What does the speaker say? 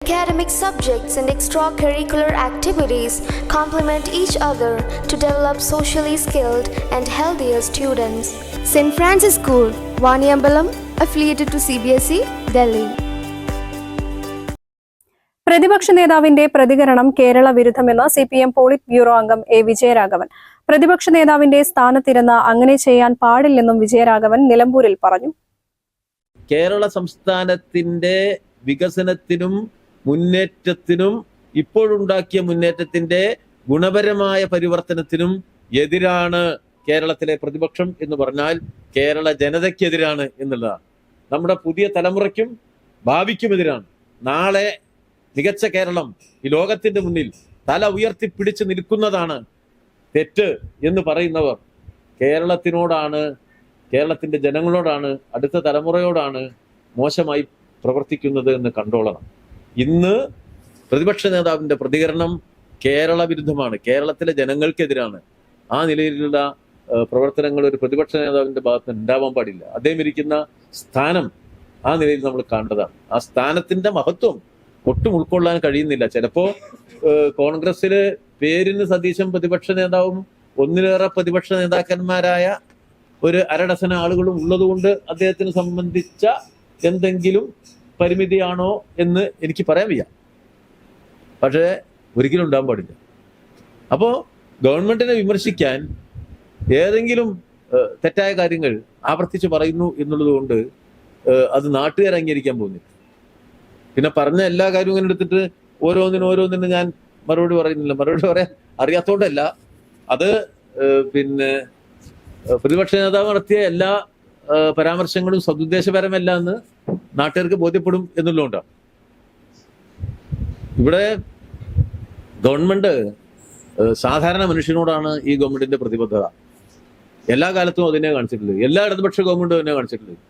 Academic subjects and extracurricular activities complement each other to develop socially skilled and healthier students. St. Francis School, Vaniyambalam, affiliated to CBSE, Delhi. പ്രതിപക്ഷ നേതാവിന്റെ പ്രതികരണം Kerala വിരുദ്ധമെന്ന് CPM polit bureau അംഗം A. Vijayaraghavan. പ്രതിപക്ഷ നേതാവിന്റെ സ്ഥാനത്തിരുന്ന് അങ്ങനെ ചെയ്യാൻ പാടില്ലെന്നും വിജയരാഘവൻ നിലമ്പൂരിൽ പറഞ്ഞു. കേരള സംസ്ഥാനത്തിന്റെ വികസനത്തിനും മുന്നേറ്റത്തിനും ഇപ്പോഴുണ്ടാക്കിയ മുന്നേറ്റത്തിന്റെ ഗുണപരമായ പരിവർത്തനത്തിനും എതിരാണ് കേരളത്തിലെ പ്രതിപക്ഷം എന്ന് പറഞ്ഞാൽ കേരള ജനതയ്ക്കെതിരാണ് എന്നുള്ളതാണ്. നമ്മുടെ പുതിയ തലമുറയ്ക്കും ഭാവിക്കുമെതിരാണ്. നാളെ മികച്ച കേരളം ഈ ലോകത്തിന്റെ മുന്നിൽ തല ഉയർത്തിപ്പിടിച്ച് നിൽക്കുന്നതാണ് തെറ്റ് എന്ന് പറയുന്നവർ കേരളത്തിനോടാണ്, കേരളത്തിന്റെ ജനങ്ങളോടാണ്, അടുത്ത തലമുറയോടാണ് മോശമായി പ്രവർത്തിക്കുന്നത് എന്ന് കണ്ടോളണം. ഇന്ന് പ്രതിപക്ഷ നേതാവിന്റെ പ്രതികരണം കേരള വിരുദ്ധമാണ്, കേരളത്തിലെ ജനങ്ങൾക്കെതിരാണ്. ആ നിലയിലുള്ള പ്രവർത്തനങ്ങൾ ഒരു പ്രതിപക്ഷ നേതാവിന്റെ ഭാഗത്ത് ഉണ്ടാവാൻ പാടില്ല. അദ്ദേഹം ഇരിക്കുന്ന സ്ഥാനം ആ നിലയിൽ നമ്മൾ കാണേണ്ടതാണ്. ആ സ്ഥാനത്തിന്റെ മഹത്വം ഒട്ടും ഉൾക്കൊള്ളാൻ കഴിയുന്നില്ല. ചിലപ്പോ കോൺഗ്രസില് പേരിന് സതീശൻ പ്രതിപക്ഷ നേതാവും ഒന്നിലേറെ പ്രതിപക്ഷ നേതാക്കന്മാരായ ഒരു അരഡസന ആളുകളും ഉള്ളതുകൊണ്ട് അദ്ദേഹത്തിന് സംബന്ധിച്ച എന്തെങ്കിലും പരിമിതിയാണോ എന്ന് എനിക്ക് പറയാൻ വയ്യ. പക്ഷേ ഒരിക്കലും ഉണ്ടാകാൻ പാടില്ല. അപ്പോൾ ഗവൺമെന്റിനെ വിമർശിക്കാൻ ഏതെങ്കിലും തെറ്റായ കാര്യങ്ങൾ ആവർത്തിച്ച് പറയുന്നു എന്നുള്ളത് കൊണ്ട് അത് നാട്ടുകാർ അംഗീകരിക്കാൻ പോകുന്നില്ല. പിന്നെ പറഞ്ഞ എല്ലാ കാര്യവും ഇങ്ങനെ എടുത്തിട്ട് ഓരോന്നിനും ഞാൻ മറുപടി പറയുന്നില്ല. മറുപടി പറയാൻ അറിയാത്തോണ്ടല്ല, അത് പിന്നെ പ്രതിപക്ഷ നേതാവ് നടത്തിയ എല്ലാ പരാമർശങ്ങളും സദുദ്ദേശപരമല്ല എന്ന് നാട്ടുകാർക്ക് ബോധ്യപ്പെടും എന്നുള്ളതുകൊണ്ടാണ്. ഇവിടെ ഗവൺമെന്റ് സാധാരണ മനുഷ്യനോടാണ് ഈ ഗവൺമെന്റിന്റെ പ്രതിബദ്ധത. എല്ലാ കാലത്തും അതിനെ കാണിച്ചിട്ടുള്ളത്, എല്ലാ ഇടതുപക്ഷ ഗവൺമെന്റും അതിനെ കാണിച്ചിട്ടുള്ളത്.